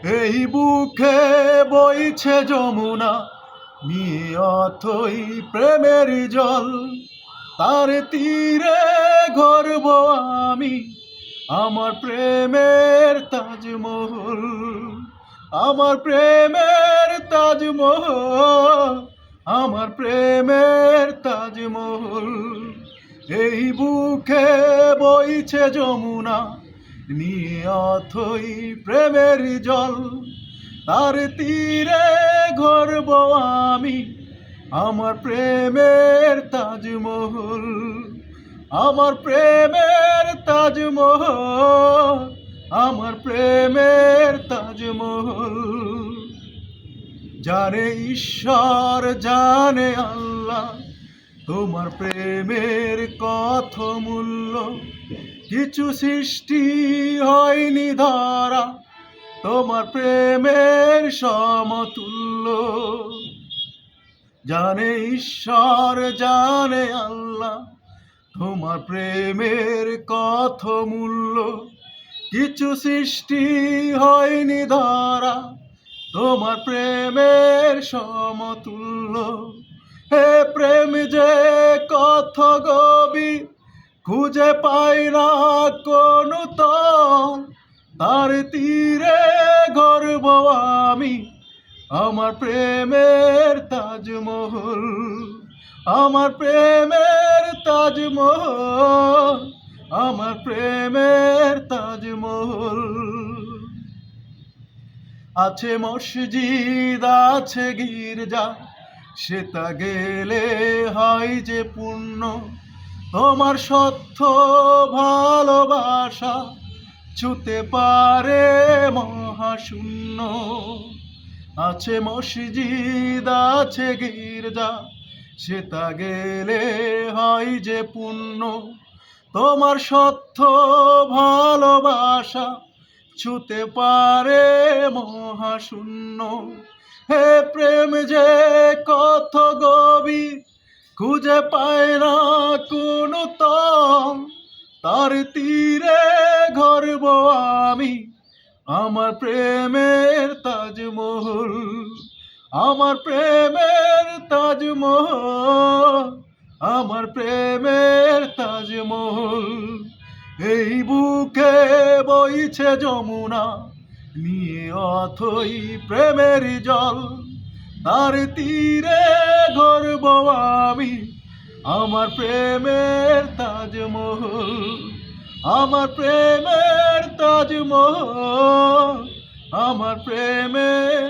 এই বুকে বইছে যমুনা, নিয়ে অথই প্রেমের জল। তার তীরে গর্ব আমি, আমার প্রেমের তাজমহল, আমার প্রেমের তাজমহল, আমার প্রেমের তাজমহল। এই বুকে বইছে যমুনা, নিয়ে অথই প্রেমের জল। তার তীরে গর্ব আমি, আমার প্রেমের তাজমহল, আমার প্রেমের তাজমহল, আমার প্রেমের তাজমহল। জানে ঈশ্বর জানে আল্লাহ, তোমার প্রেমের কত মূল্য। কিছু সৃষ্টি হয়নি ধরা, তোমার প্রেমের সমতুল্য। জানে ঈশ্বর জানে আল্লাহ, তোমার প্রেমের কত মূল্য। কিছু সৃষ্টি হয়নি ধরা, তোমার প্রেমের সমতুল্য। হে প্রেম যে কত গভীর, খুঁজে পাই না কোনো তল। তার তীরে গর্ব আমি, আমার প্রেমের তাজমহল, আমার প্রেমের তাজমহল, আমার প্রেমের তাজমহল। আছে মসজিদ আছে গির্জা, সেটা গেলে হয় যে পুণ্য। তোমার সত্য ভালোবাসা ছুতে পারে মহাশূন্য। আছে মসজিদ আছে গির্জা, সেটা গেলে হয় যে পুণ্য। তোমার সত্য ভালোবাসা ছুতে পারে মহাশূন্য। হে প্রেম যে কত গভীর, খুঁজে পায় না কোনো তল। তার তীরে গর্ব আমি, আমার প্রেমের তাজমহল, আমার প্রেমের তাজমহল, আমার প্রেমের তাজমহল। এই বুকে বইছে যমুনা, নিয়ে অথই প্রেমের জল। তার তীরে গর্ব আমি, আমার প্রেমের তাজমহল, আমার প্রেমের তাজমহল, আমার প্রেমের